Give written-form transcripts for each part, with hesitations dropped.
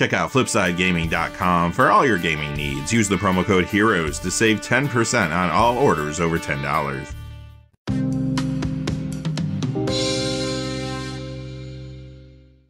Check out FlipsideGaming.com for all your gaming needs. Use the promo code HEROES to save 10% on all orders over $10.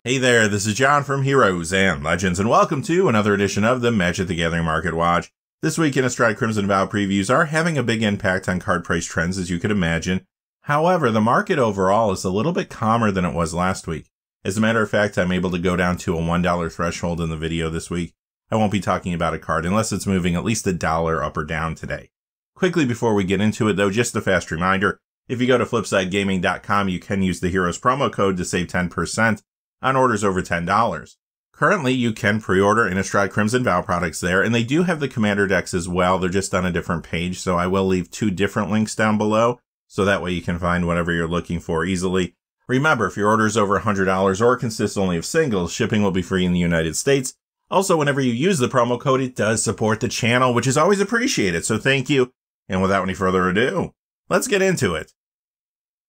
Hey there, this is John from Heroes and Legends, and welcome to another edition of the Magic the Gathering Market Watch. This week, Innistrad Crimson Vow previews are having a big impact on card price trends, as you could imagine. However, the market overall is a little bit calmer than it was last week. As a matter of fact, I'm able to go down to a $1 threshold in the video this week. I won't be talking about a card unless it's moving at least $1 up or down today. Quickly before we get into it though, just a fast reminder, if you go to FlipsideGaming.com, you can use the Heroes promo code to save 10% on orders over $10. Currently, you can pre-order Innistrad Crimson Vow products there, and they do have the Commander decks as well. They're just on a different page, so I will leave 2 different links down below, so that way you can find whatever you're looking for easily. Remember, if your order is over $100 or consists only of singles, shipping will be free in the United States. Also, whenever you use the promo code, it does support the channel, which is always appreciated, so thank you. And without any further ado, let's get into it.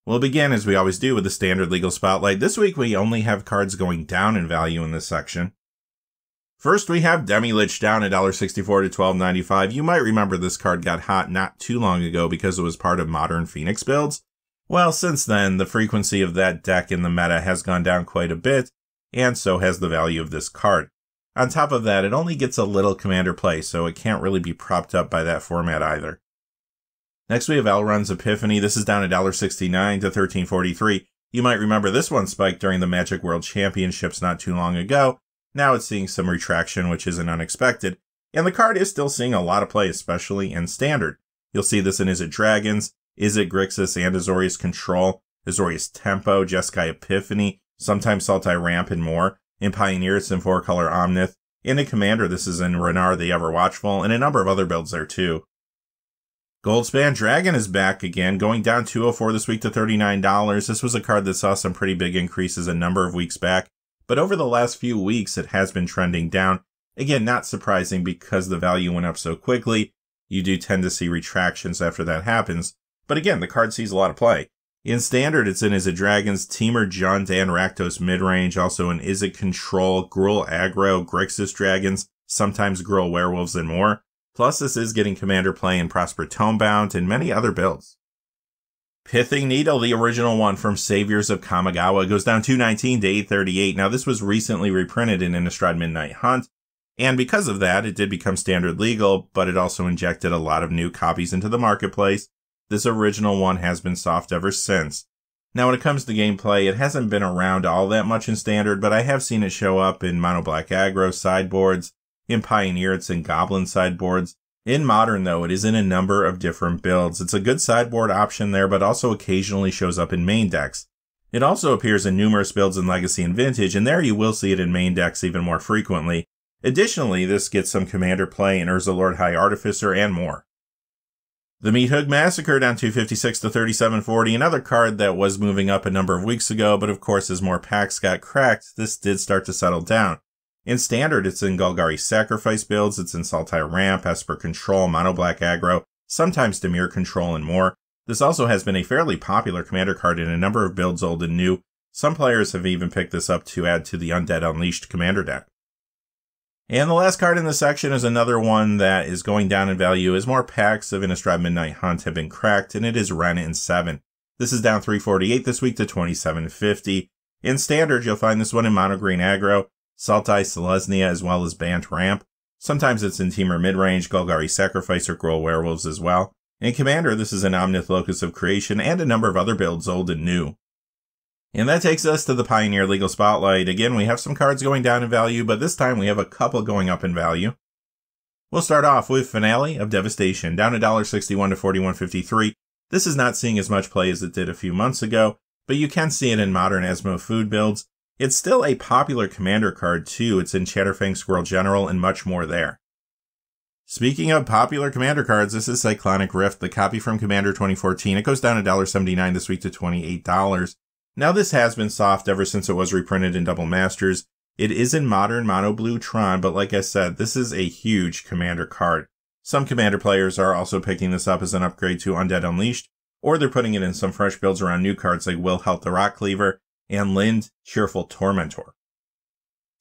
We'll begin, as we always do, with the standard legal spotlight. This week, we only have cards going down in value in this section. First, we have Demi-Lich down $1.64 to $12.95. You might remember this card got hot not too long ago because it was part of modern Phoenix builds. Well, since then, the frequency of that deck in the meta has gone down quite a bit, and so has the value of this card. On top of that, it only gets a little commander play, so it can't really be propped up by that format either. Next, we have Elrond's Epiphany. This is down $1.69 to $13.43. You might remember this one spiked during the Magic World Championships not too long ago. Now it's seeing some retraction, which isn't unexpected. And the card is still seeing a lot of play, especially in Standard. You'll see this in Is It Dragons, Is It Grixis and Azorius Control, Azorius Tempo, Jeskai Epiphany, sometimes Sultai Ramp and more. In Pioneer, it's in 4-color Omnith. And in Commander, this is in Renar the Ever-Watchful, and a number of other builds there too. Goldspan Dragon is back again, going down $2.04 this week to $39. This was a card that saw some pretty big increases a number of weeks back, but over the last few weeks it has been trending down. Again, not surprising because the value went up so quickly. You do tend to see retractions after that happens, but again, the card sees a lot of play. In Standard, it's in Is It Dragons, Temur Jund and Rakdos midrange, also in Is It Control, Gruul Aggro, Grixis Dragons, sometimes Gruul Werewolves and more. Plus, this is getting commander play in Prosper Tomebound and many other builds. Pithing Needle, the original one from Saviors of Kamigawa, goes down $2.19 to $8.38. Now, this was recently reprinted in Innistrad Midnight Hunt, and because of that, it did become standard legal, but it also injected a lot of new copies into the marketplace. This original one has been soft ever since. Now, when it comes to gameplay, it hasn't been around all that much in Standard, but I have seen it show up in Mono Black Aggro sideboards. In Pioneer, it's in Goblin sideboards. In Modern, though, it is in a number of different builds. It's a good sideboard option there, but also occasionally shows up in main decks. It also appears in numerous builds in Legacy and Vintage, and there you will see it in main decks even more frequently. Additionally, this gets some commander play in Urza Lord High Artificer and more. The Meat Hook Massacre down $2.56 to $37.40, another card that was moving up a number of weeks ago, but of course as more packs got cracked, this did start to settle down. In Standard, it's in Golgari Sacrifice builds, it's in Sultai Ramp, Esper Control, Mono Black Aggro, sometimes Dimir Control, and more. This also has been a fairly popular commander card in a number of builds old and new. Some players have even picked this up to add to the Undead Unleashed commander deck. And the last card in this section is another one that is going down in value as more packs of Innistrad Midnight Hunt have been cracked, and it is Ren in 7. This is down $3.48 this week to $27.50. In Standard, you'll find this one in Mono Green Aggro, Sultai Selesnya, as well as Bant Ramp. Sometimes it's in Temur Midrange, Golgari Sacrifice, or Gruul Werewolves as well. In Commander, this is an Omnith Locus of Creation and a number of other builds, old and new. And that takes us to the Pioneer Legal Spotlight. Again, we have some cards going down in value, but this time we have a couple going up in value. We'll start off with Finale of Devastation, down $1.61 to $41.53. This is not seeing as much play as it did a few months ago, but you can see it in modern Asmo food builds. It's still a popular commander card too. It's in Chatterfang Squirrel General and much more there. Speaking of popular commander cards, this is Cyclonic Rift, the copy from Commander 2014. It goes down $1.79 this week to $28. Now this has been soft ever since it was reprinted in Double Masters. It is in modern Mono Blue Tron, but like I said, this is a huge commander card. Some commander players are also picking this up as an upgrade to Undead Unleashed, or they're putting it in some fresh builds around new cards like Will Helt the Rock Cleaver and Lind, Cheerful Tormentor.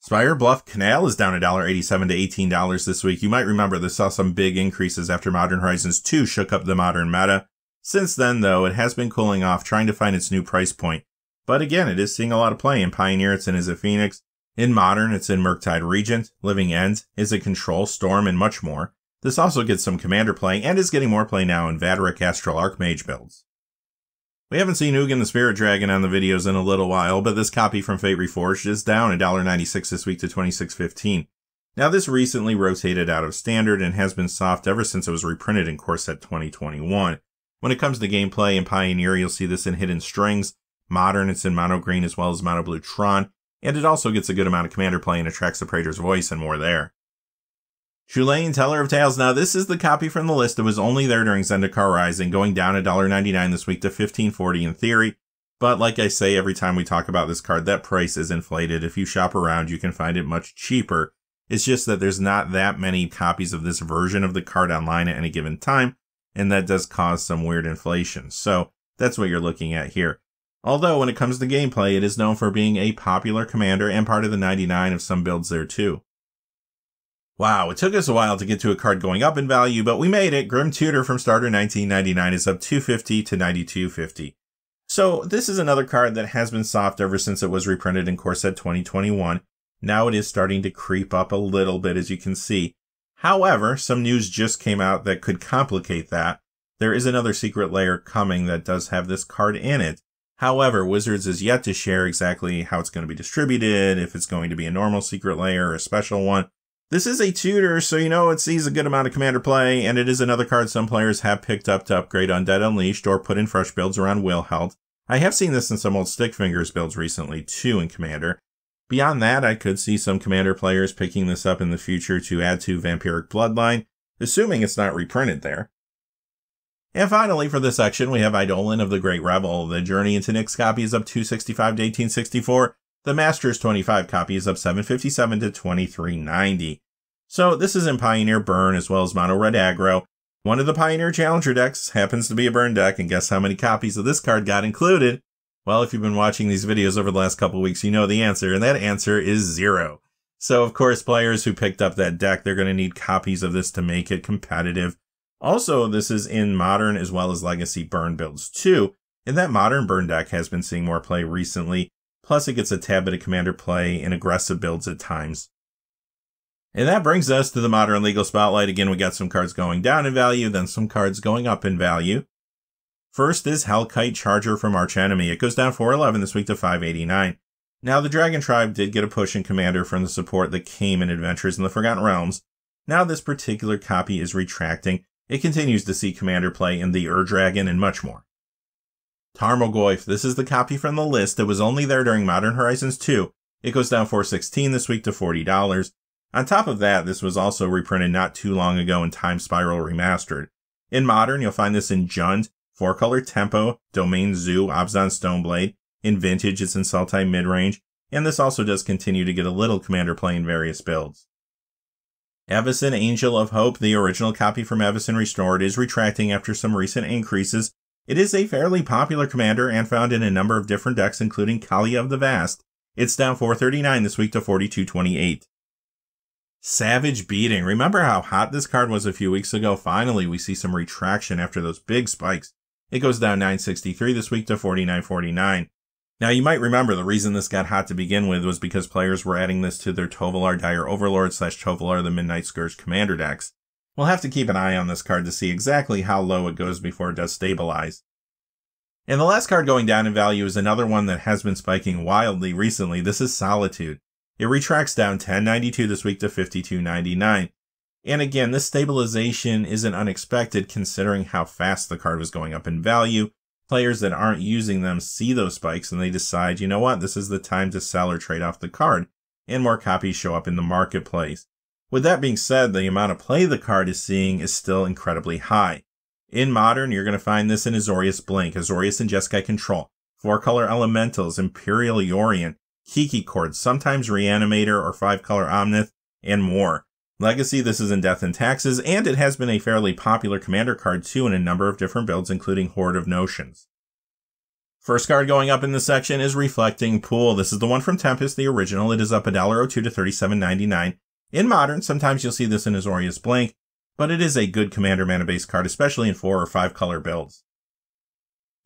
Spire Bluff Canal is down $1.87 to $18 this week. You might remember this saw some big increases after Modern Horizons 2 shook up the modern meta. Since then, though, it has been cooling off, trying to find its new price point. But again, it is seeing a lot of play. In Pioneer, it's in Izzet Phoenix. In Modern, it's in Murktide Regent, Living End, Izzet Control, Storm, and much more. This also gets some Commander play, and is getting more play now in Vaderic Astral Archmage builds. We haven't seen Ugin the Spirit Dragon on the videos in a little while, but this copy from Fate Reforged is down $1.96 this week to $26.15. Now this recently rotated out of Standard and has been soft ever since it was reprinted in Core Set 2021. When it comes to gameplay in Pioneer, you'll see this in Hidden Strings. Modern, it's in Mono Green as well as Mono Blue Tron, and it also gets a good amount of Commander play and attracts the Praetor's Voice and more there. Chulainn, Teller of Tales. Now, this is the copy from the list that was only there during Zendikar Rising, going down $1.99 this week to $15.40 in theory. But like I say, every time we talk about this card, that price is inflated. If you shop around, you can find it much cheaper. It's just that there's not that many copies of this version of the card online at any given time, and that does cause some weird inflation. So that's what you're looking at here. Although, when it comes to gameplay, it is known for being a popular commander and part of the 99 of some builds there too. Wow, it took us a while to get to a card going up in value, but we made it. Grim Tutor from Starter 1999 is up $2.50 to $92.50. So this is another card that has been soft ever since it was reprinted in Core Set 2021. Now it is starting to creep up a little bit, as you can see. However, some news just came out that could complicate that. There is another secret layer coming that does have this card in it. However, Wizards is yet to share exactly how it's going to be distributed, if it's going to be a normal secret layer or a special one. This is a tutor, so you know it sees a good amount of commander play, and it is another card some players have picked up to upgrade Undead Unleashed or put in fresh builds around Wilhelt. I have seen this in some old Stickfingers builds recently too in Commander. Beyond that, I could see some Commander players picking this up in the future to add to Vampiric Bloodline, assuming it's not reprinted there. And finally, for this section, we have Eidolon of the Great Revel. The Journey into Nyx copy is up $2.65 to $18.64. The Masters 25 copy is up $7.57 to $23.90. So this is in Pioneer Burn as well as Mono Red Aggro. One of the Pioneer Challenger decks happens to be a burn deck, and guess how many copies of this card got included? Well, if you've been watching these videos over the last couple of weeks, you know the answer, and that answer is 0. So of course, players who picked up that deck, they're going to need copies of this to make it competitive. Also, this is in Modern as well as Legacy Burn builds too, and that Modern Burn deck has been seeing more play recently. Plus, it gets a tad bit of commander play in aggressive builds at times. And that brings us to the Modern Legal Spotlight. Again, we got some cards going down in value, then some cards going up in value. First is Hellkite Charger from Arch Enemy. It goes down $4.11 this week to $5.89. Now, the Dragon Tribe did get a push in Commander from the support that came in Adventures in the Forgotten Realms. Now, this particular copy is retracting. It continues to see Commander play in the Ur-Dragon and much more. Tarmogoyf, this is the copy from the list that was only there during Modern Horizons 2. It goes down $4.16 this week to $40. On top of that, this was also reprinted not too long ago in Time Spiral Remastered. In Modern, you'll find this in Jund, 4-color Tempo, Domain Zoo, Abzan Stoneblade. In Vintage, it's in Sultai Midrange, and this also does continue to get a little commander play in various builds. Avacyn Angel of Hope, the original copy from Avacyn Restored, is retracting after some recent increases. It is a fairly popular commander and found in a number of different decks, including Kali of the Vast. It's down $4.39 this week to $42.28. Savage Beating. Remember how hot this card was a few weeks ago? Finally, we see some retraction after those big spikes. It goes down $9.63 this week to $49.49. Now, you might remember the reason this got hot to begin with was because players were adding this to their Tovolar Dire Overlord / Tovolar the Midnight Scourge commander decks. We'll have to keep an eye on this card to see exactly how low it goes before it does stabilize. And the last card going down in value is another one that has been spiking wildly recently. This is Solitude. It retracts down $10.92 this week to $52.99. And again, this stabilization isn't unexpected considering how fast the card was going up in value. Players that aren't using them see those spikes and they decide, you know what, this is the time to sell or trade off the card, and more copies show up in the marketplace. With that being said, the amount of play the card is seeing is still incredibly high. In Modern, you're going to find this in Azorius Blink, Azorius and Jeskai Control, 4-color Elementals, Imperial Yorion, Kiki Chord, sometimes Reanimator or 5-color Omnith, and more. Legacy, this is in Death and Taxes, and it has been a fairly popular commander card too in a number of different builds, including Horde of Notions. First card going up in this section is Reflecting Pool. This is the one from Tempest, the original. It is up $1.02 to $37.99. In Modern, sometimes you'll see this in Azorius Blink, but it is a good Commander mana-based card, especially in 4 or 5 color builds.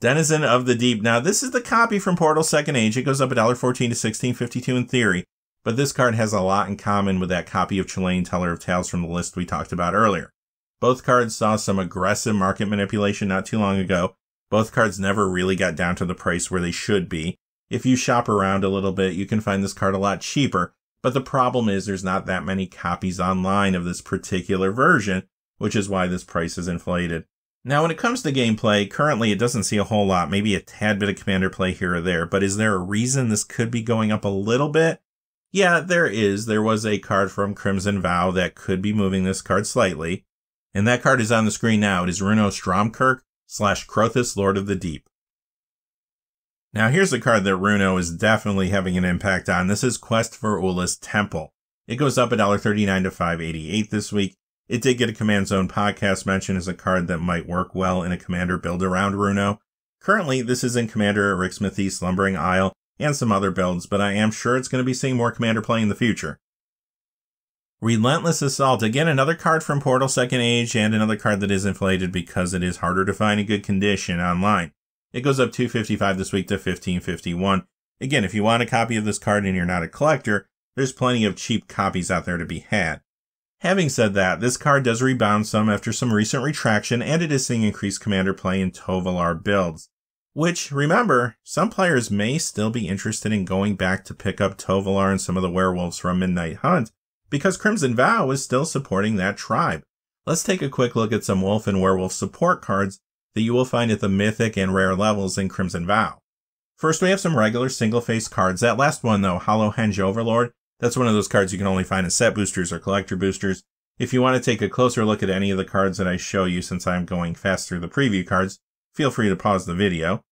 Denizen of the Deep. Now, this is the copy from Portal Second Age. It goes up $1.14 to $16.52 in theory, but this card has a lot in common with that copy of Chilean Teller of Tales from the list we talked about earlier. Both cards saw some aggressive market manipulation not too long ago. Both cards never really got down to the price where they should be. If you shop around a little bit, you can find this card a lot cheaper, but the problem is there's not that many copies online of this particular version, which is why this price is inflated. Now, when it comes to gameplay, currently it doesn't see a whole lot, maybe a tad bit of commander play here or there, but is there a reason this could be going up a little bit? Yeah, there is. There was a card from Crimson Vow that could be moving this card slightly, and that card is on the screen now. It is Runo Stromkirk / Crothis, Lord of the Deep. Now here's a card that Runo is definitely having an impact on. This is Quest for Ula's Temple. It goes up $1.39 to $5.88 this week. It did get a Command Zone podcast mention as a card that might work well in a commander build around Runo. Currently, this is in Commander, Ricksmithy, Slumbering Isle, and some other builds, but I am sure it's going to be seeing more commander play in the future. Relentless Assault, again another card from Portal Second Age and another card that is inflated because it is harder to find in good condition online. It goes up $2.55 this week to $15.51. Again, if you want a copy of this card and you're not a collector, there's plenty of cheap copies out there to be had. Having said that, this card does rebound some after some recent retraction, and it is seeing increased commander play in Tovolar builds. Which, remember, some players may still be interested in going back to pick up Tovolar and some of the werewolves from Midnight Hunt, because Crimson Vow is still supporting that tribe. Let's take a quick look at some wolf and werewolf support cards that you will find at the mythic and rare levels in Crimson Vow. First, we have some regular single-face cards. That last one, though, Hollow Henge Overlord, that's one of those cards you can only find in set boosters or collector boosters. If you want to take a closer look at any of the cards that I show you, since I'm going fast through the preview cards, feel free to pause the video.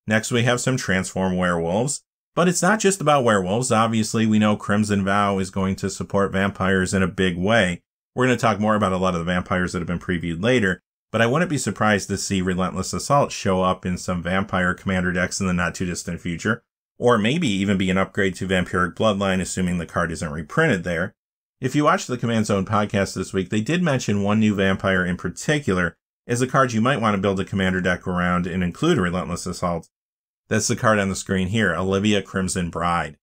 Next, we have some Transform Werewolves. But it's not just about werewolves. Obviously, we know Crimson Vow is going to support vampires in a big way. We're going to talk more about a lot of the vampires that have been previewed later, but I wouldn't be surprised to see Relentless Assault show up in some vampire commander decks in the not-too-distant future, or maybe even be an upgrade to Vampiric Bloodline, assuming the card isn't reprinted there. If you watched the Command Zone podcast this week, they did mention one new vampire in particular as a card you might want to build a commander deck around and include Relentless Assault. That's the card on the screen here, Olivia Crimson Bride.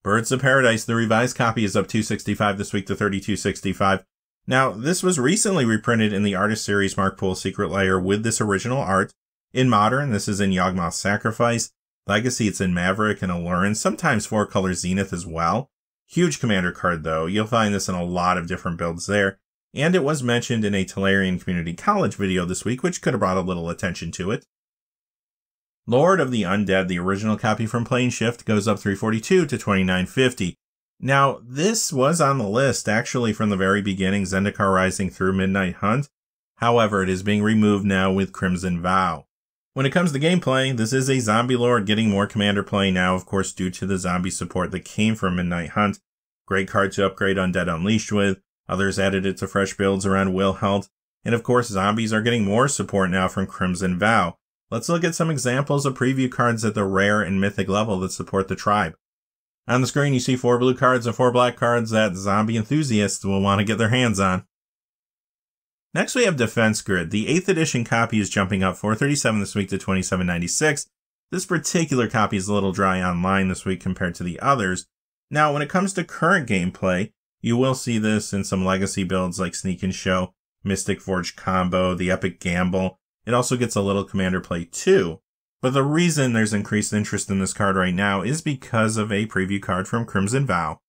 Birds of Paradise, the revised copy is up $2.65 this week to $32.65. Now, this was recently reprinted in the Artist Series Mark Poul Secret Lair with this original art. In Modern, this is in Yawgmoth's Sacrifice. Legacy, it's in Maverick and Allurin, sometimes 4-color Zenith as well. Huge commander card, though. You'll find this in a lot of different builds there. And it was mentioned in a Tolarian Community College video this week, which could have brought a little attention to it. Lord of the Undead, the original copy from Plane Shift, goes up $3.42 to $29.50. Now, this was on the list actually from the very beginning, Zendikar Rising through Midnight Hunt. However, it is being removed now with Crimson Vow. When it comes to gameplay, this is a Zombie Lord getting more commander play now, of course, due to the zombie support that came from Midnight Hunt. Great card to upgrade Undead Unleashed with. Others added it to fresh builds around Wilhelt. And of course, zombies are getting more support now from Crimson Vow. Let's look at some examples of preview cards at the rare and mythic level that support the tribe. On the screen, you see 4 blue cards and 4 black cards that zombie enthusiasts will want to get their hands on. Next, we have Defense Grid. The 8th edition copy is jumping up $4.37 this week to $27.96. This particular copy is a little dry online this week compared to the others. Now, when it comes to current gameplay, you will see this in some legacy builds like Sneak and Show, Mystic Forge Combo, the Epic Gamble. It also gets a little commander play too. But the reason there's increased interest in this card right now is because of a preview card from Crimson Vow.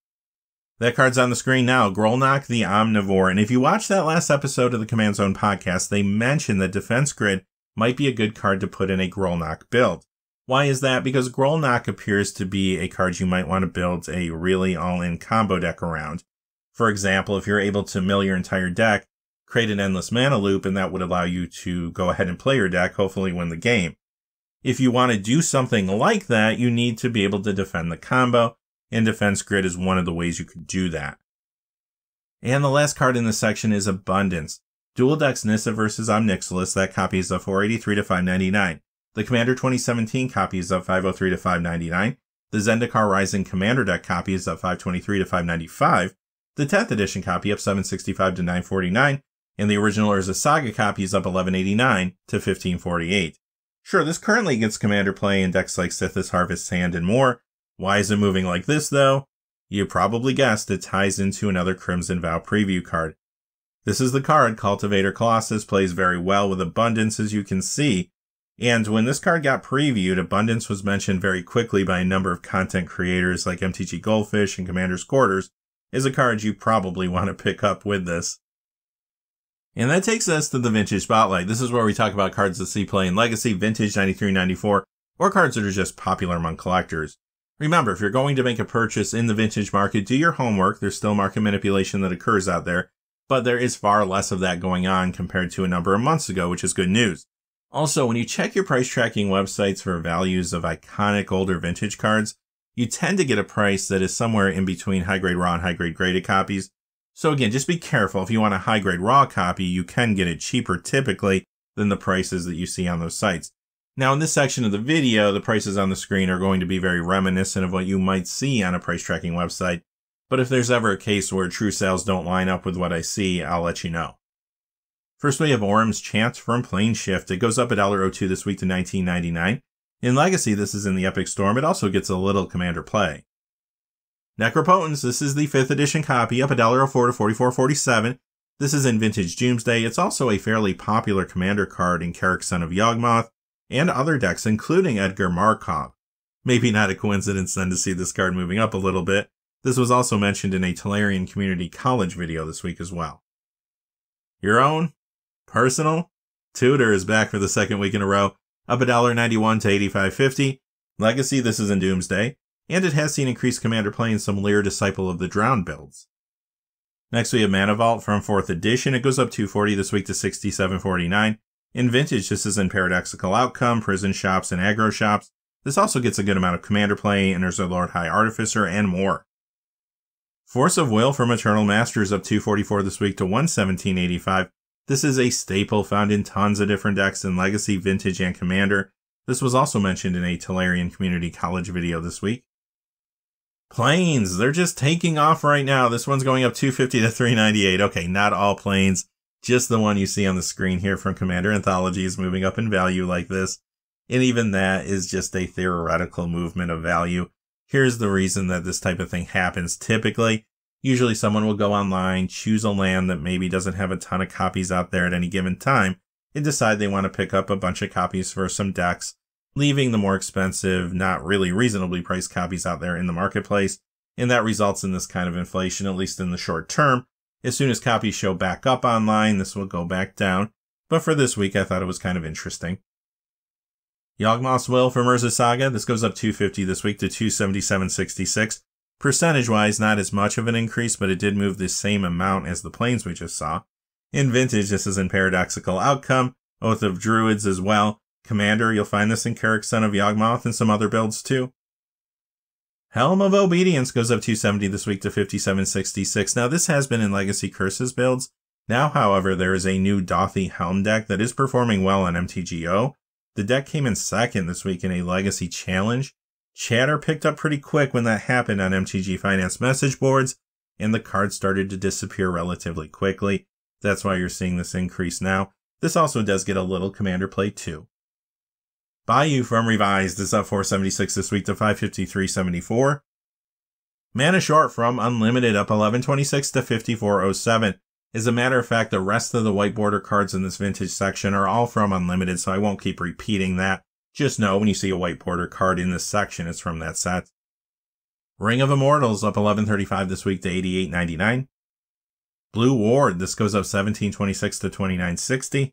That card's on the screen now, Grolnak the Omnivore. And if you watched that last episode of the Command Zone podcast, they mentioned that Defense Grid might be a good card to put in a Grolnak build. Why is that? Because Grolnak appears to be a card you might want to build a really all-in combo deck around. For example, if you're able to mill your entire deck, create an endless mana loop, and that would allow you to go ahead and play your deck, hopefully win the game. If you want to do something like that, you need to be able to defend the combo, and Defense Grid is one of the ways you could do that. And the last card in this section is Abundance. Dual decks Nissa versus Omnixilis, that copy is $4.83 to $5.99. The Commander 2017 copy is up $503 to $599. The Zendikar Rising Commander deck copy is up $523 to $595. The 10th edition copy up $765 to $949. And the original Urza Saga copy is up $1189 to $1548. Sure, this currently gets Commander play in decks like Sithis, Harvest Sand, and more. Why is it moving like this, though? You probably guessed it ties into another Crimson Vow preview card. This is the card Cultivator Colossus, plays very well with Abundance, as you can see. And when this card got previewed, Abundance was mentioned very quickly by a number of content creators like MTG Goldfish and Commander's Quarters as a card you probably want to pick up with this. And that takes us to the Vintage Spotlight. This is where we talk about cards that see play in Legacy, Vintage, 93, 94, or cards that are just popular among collectors. Remember, if you're going to make a purchase in the Vintage market, do your homework. There's still market manipulation that occurs out there, but there is far less of that going on compared to a number of months ago, which is good news. Also, when you check your price tracking websites for values of iconic older vintage cards, you tend to get a price that is somewhere in between high-grade raw and high-grade graded copies. So again, just be careful. If you want a high-grade raw copy, you can get it cheaper typically than the prices that you see on those sites. Now, in this section of the video, the prices on the screen are going to be very reminiscent of what you might see on a price tracking website. But if there's ever a case where true sales don't line up with what I see, I'll let you know. First, we have Orym's Chant from Plane Shift. It goes up $1.02 this week to $19.99. In Legacy, this is in the Epic Storm. It also gets a little Commander play. Necropotence, this is the 5th edition copy, up $1.04 to $44.47. This is in Vintage Doomsday. It's also a fairly popular Commander card in Carrick, Son of Yawgmoth, and other decks, including Alper Markov. Maybe not a coincidence then to see this card moving up a little bit. This was also mentioned in a Tolarian Community College video this week as well. Your own personal Tutor is back for the second week in a row, up $1.91 to $85.50. Legacy, this is in Doomsday, and it has seen increased Commander play in some Lear Disciple of the Drowned builds. Next, we have Mana Vault from 4th edition. It goes up $2.40 this week to $67.49. In Vintage, this is in Paradoxical Outcome, Prison Shops, and Aggro Shops. This also gets a good amount of Commander play, and there's a Lord High Artificer, and more. Force of Will from Eternal Masters up $2.44 this week to $117.85. This is a staple found in tons of different decks in Legacy, Vintage, and Commander. This was also mentioned in a Tolarian Community College video this week. Planes, they're just taking off right now. This one's going up $2.50 to $3.98. Okay, not all planes, just the one you see on the screen here from Commander Anthology is moving up in value like this. And even that is just a theoretical movement of value. Here's the reason that this type of thing happens typically. Usually someone will go online, choose a land that maybe doesn't have a ton of copies out there at any given time, and decide they want to pick up a bunch of copies for some decks, leaving the more expensive, not really reasonably priced copies out there in the marketplace, and that results in this kind of inflation, at least in the short term. As soon as copies show back up online, this will go back down, but for this week I thought it was kind of interesting. Yawgmoth's Will from Urza Saga, this goes up $2.50 this week to $277.66. Percentage-wise, not as much of an increase, but it did move the same amount as the planes we just saw. In Vintage, this is in Paradoxical Outcome, Oath of Druids as well. Commander, you'll find this in Carrick, Son of Yawgmoth, and some other builds too. Helm of Obedience goes up $2.70 this week to $57.66. Now, this has been in Legacy Curses builds. Now, however, there is a new Dothy Helm deck that is performing well on MTGO. The deck came in second this week in a Legacy Challenge. Chatter picked up pretty quick when that happened on MTG Finance message boards, and the card started to disappear relatively quickly. That's why you're seeing this increase now. This also does get a little Commander play too. Bayou from Revised is up $4.76 this week to $553.74. Mana Short from Unlimited up $11.26 to $54.07. As a matter of fact, the rest of the white border cards in this Vintage section are all from Unlimited, so I won't keep repeating that. Just know when you see a white border card in this section, it's from that set. Ring of Immortals up $11.35 this week to $88.99. Blue Ward, this goes up $17.26 to $29.60.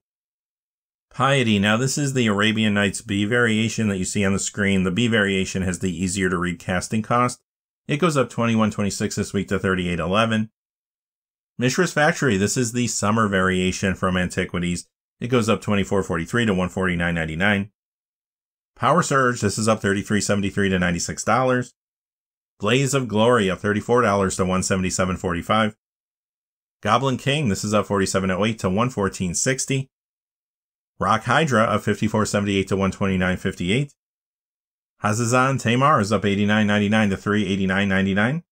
Piety, now this is the Arabian Nights B variation that you see on the screen. The B variation has the easier to read casting cost. It goes up $21.26 this week to $38.11. Mishra's Factory, this is the summer variation from Antiquities. It goes up $24.43 to $149.99. Power Surge, this is up $33.73 to $96. Blaze of Glory, up $34 to $177.45. Goblin King, this is up $47.08 to $114.60. Rock Hydra up 54.78 to 129.58. Hazazan Tamar is up 89.99 to 389.99.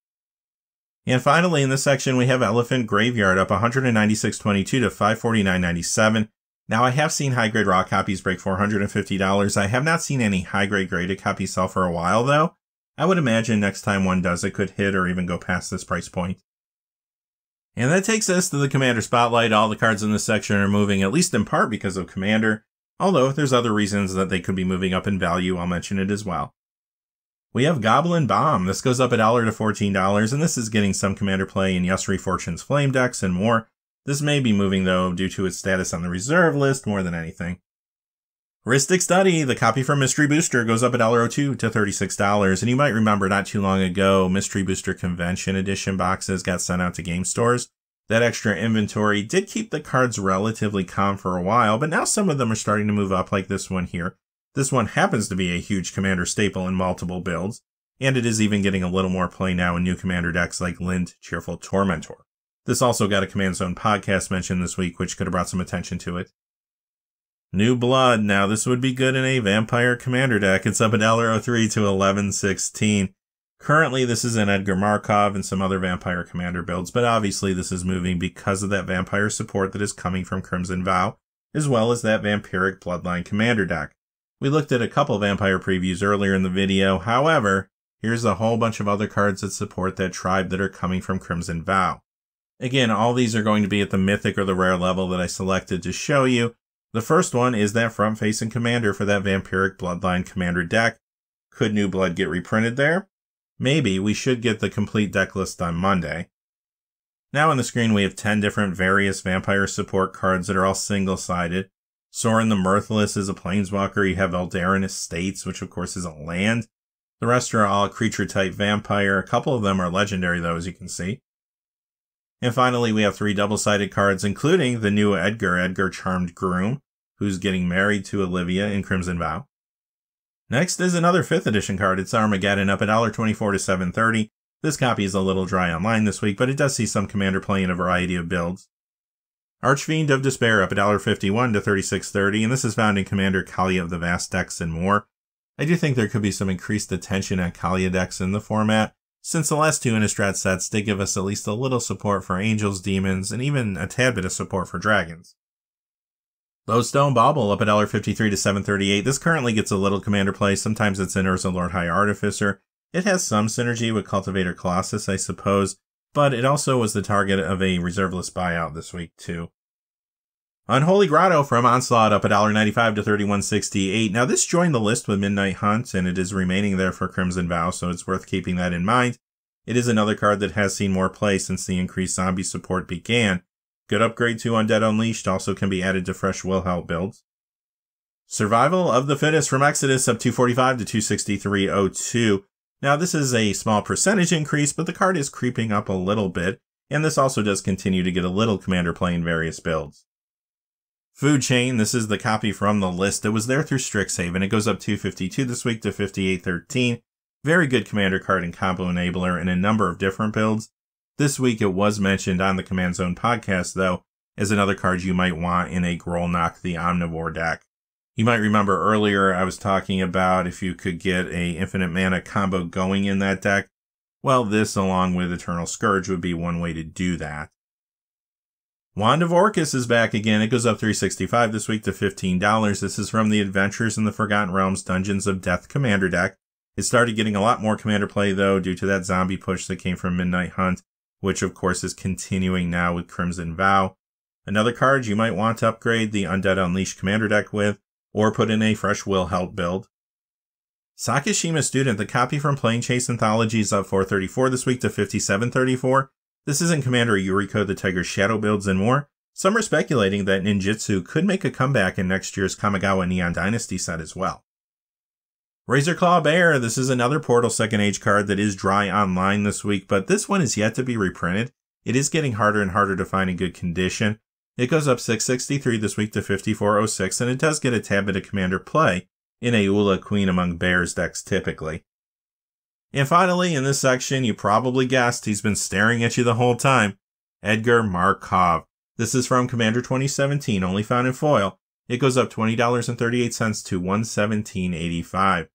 And finally, in this section, we have Elephant Graveyard up 196.22 to 549.97. Now, I have seen high-grade raw copies break $450. I have not seen any high-grade graded copies sell for a while, though. I would imagine next time one does, it could hit or even go past this price point. And that takes us to the Commander Spotlight. All the cards in this section are moving, at least in part because of Commander, although there's other reasons that they could be moving up in value. I'll mention it as well. We have Goblin Bomb. This goes up $1 to $14, and this is getting some Commander play in Yusri Fortune's Flame decks and more. This may be moving, though, due to its status on the reserve list more than anything. Heuristic Study, the copy from Mystery Booster, goes up $1.02 to $36, and you might remember not too long ago, Mystery Booster Convention Edition boxes got sent out to game stores. That extra inventory did keep the cards relatively calm for a while, but now some of them are starting to move up, like this one here. This one happens to be a huge Commander staple in multiple builds, and it is even getting a little more play now in new Commander decks like Lint, Cheerful Tormentor. This also got a Command Zone podcast mention this week, which could have brought some attention to it. New Blood. Now, this would be good in a Vampire Commander deck. It's up $1.03 to $11.16. Currently, this is in Alper Markov and some other Vampire Commander builds, but obviously this is moving because of that Vampire support that is coming from Crimson Vow, as well as that Vampiric Bloodline Commander deck. We looked at a couple Vampire previews earlier in the video. However, here's a whole bunch of other cards that support that tribe that are coming from Crimson Vow. Again, all these are going to be at the Mythic or the Rare level that I selected to show you. The first one is that front-facing Commander for that Vampiric Bloodline Commander deck. Could New Blood get reprinted there? Maybe. We should get the complete deck list on Monday. Now on the screen we have 10 different various Vampire support cards that are all single-sided. Sorin the Mirthless is a Planeswalker. You have Eldarin Estates, which of course is a land. The rest are all creature-type Vampire. A couple of them are legendary, though, as you can see. And finally, we have 3 double-sided cards, including the new Edgar Charmed Groom, who's getting married to Olivia in Crimson Vow. Next is another 5th edition card. It's Armageddon, up $1.24 to $7.30. This copy is a little dry online this week, but it does see some Commander play in a variety of builds. Archfiend of Despair, up $1.51 to $36.30, and this is found in Commander Kaalia of the Vast decks and more. I do think there could be some increased attention on Kaalia decks in the format, since the last 2 Innistrad sets did give us at least a little support for Angels, Demons, and even a tad bit of support for Dragons. Lodestone Bauble, up $1.53 to $7.38. This currently gets a little Commander play. Sometimes it's in Urza Lord High Artificer. It has some synergy with Cultivator Colossus, I suppose, but it also was the target of a reserve list buyout this week, too. Unholy Grotto from Onslaught, up $1.95 to $31.68. Now, this joined the list with Midnight Hunt, and it is remaining there for Crimson Vow, so it's worth keeping that in mind. It is another card that has seen more play since the increased zombie support began. Good upgrade to Undead Unleashed, also can be added to fresh Wilhel builds. Survival of the Fittest from Exodus, up $2.45 to $263.02. Now, this is a small percentage increase, but the card is creeping up a little bit, and this also does continue to get a little Commander play in various builds. Food Chain, this is the copy from the list that was there through Strixhaven. It goes up $2.52 this week to $58.13. Very good Commander card and combo enabler in a number of different builds. This week it was mentioned on the Command Zone podcast, though, as another card you might want in a Grolnok the Omnivore deck. You might remember earlier I was talking about if you could get a infinite mana combo going in that deck. Well, this along with Eternal Scourge would be one way to do that. Wand of Orcus is back again. It goes up $3.65 this week to $15. This is from the Adventures in the Forgotten Realms Dungeons of Death Commander deck. It started getting a lot more Commander play, though, due to that zombie push that came from Midnight Hunt, which of course is continuing now with Crimson Vow. Another card you might want to upgrade the Undead Unleashed Commander deck with, or put in a fresh Wilhel build. Sakashima Student, the copy from Plane Chase Anthology, is up $4.34 this week to $57.34. This is in Commander Yuriko the Tiger's Shadow builds and more. Some are speculating that Ninjutsu could make a comeback in next year's Kamigawa Neon Dynasty set as well. Razorclaw Bear, this is another Portal Second Age card that is dry online this week, but this one is yet to be reprinted. It is getting harder and harder to find in good condition. It goes up $6.63 this week to $54.06, and it does get a tad bit of Commander play in a Ula Queen Among Bears decks typically. And finally, in this section, you probably guessed he's been staring at you the whole time. Alper Markov. This is from Commander 2017, only found in foil. it goes up $20.38 to $117.85.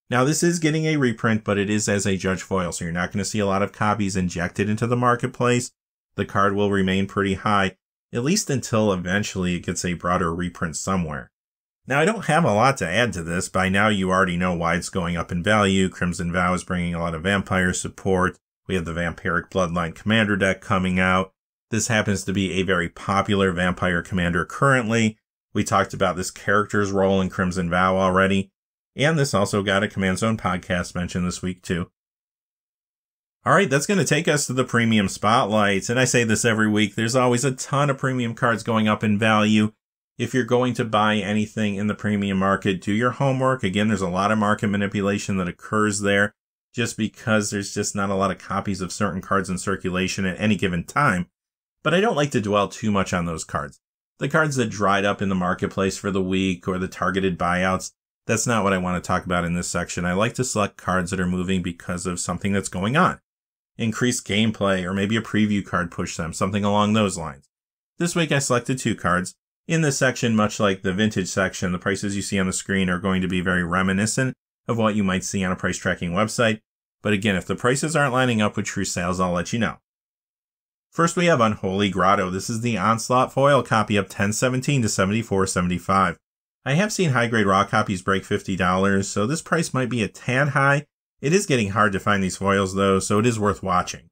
Now, this is getting a reprint, but it is as a judge foil, so you're not going to see a lot of copies injected into the marketplace. The card will remain pretty high, at least until eventually it gets a broader reprint somewhere. Now, I don't have a lot to add to this. By now, you already know why it's going up in value. Crimson Vow is bringing a lot of vampire support. We have the Vampiric Bloodline Commander deck coming out. This happens to be a very popular vampire commander currently. We talked about this character's role in Crimson Vow already. And this also got a Command Zone podcast mention this week, too. All right, that's going to take us to the premium spotlights. And I say this every week. There's always a ton of premium cards going up in value. If you're going to buy anything in the premium market, do your homework. Again, there's a lot of market manipulation that occurs there just because there's just not a lot of copies of certain cards in circulation at any given time. But I don't like to dwell too much on those cards. The cards that dried up in the marketplace for the week or the targeted buyouts, that's not what I want to talk about in this section. I like to select cards that are moving because of something that's going on. Increased gameplay, or maybe a preview card pushed them, something along those lines. This week I selected 2 cards. In this section, much like the vintage section, the prices you see on the screen are going to be very reminiscent of what you might see on a price tracking website. But again, if the prices aren't lining up with true sales, I'll let you know. First, we have Unholy Grotto. This is the Onslaught foil copy up $10.17 to $74.75. I have seen high-grade raw copies break $50, so this price might be a tad high. It is getting hard to find these foils, though, so it is worth watching.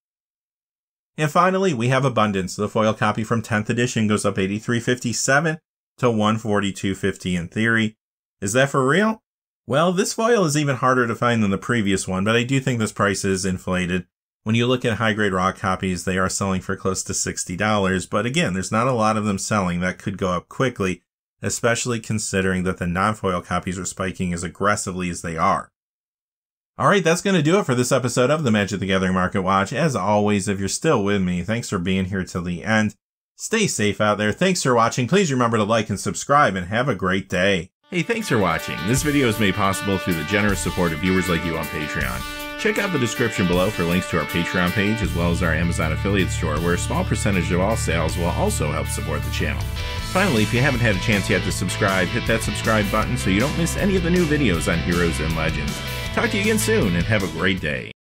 And finally, we have Abundance. The foil copy from 10th edition goes up $83.57 to $142.50 in theory. Is that for real? Well, this foil is even harder to find than the previous one, but I do think this price is inflated. When you look at high-grade raw copies, they are selling for close to $60, but again, there's not a lot of them selling. That could go up quickly, especially considering that the non-foil copies are spiking as aggressively as they are. Alright, that's going to do it for this episode of the Magic the Gathering Market Watch. As always, if you're still with me, thanks for being here till the end. Stay safe out there. Thanks for watching. Please remember to like and subscribe, and have a great day. Hey, thanks for watching. This video is made possible through the generous support of viewers like you on Patreon. Check out the description below for links to our Patreon page, as well as our Amazon affiliate store, where a small percentage of all sales will also help support the channel. Finally, if you haven't had a chance yet to subscribe, hit that subscribe button so you don't miss any of the new videos on Heroes and Legends. Talk to you again soon, and have a great day.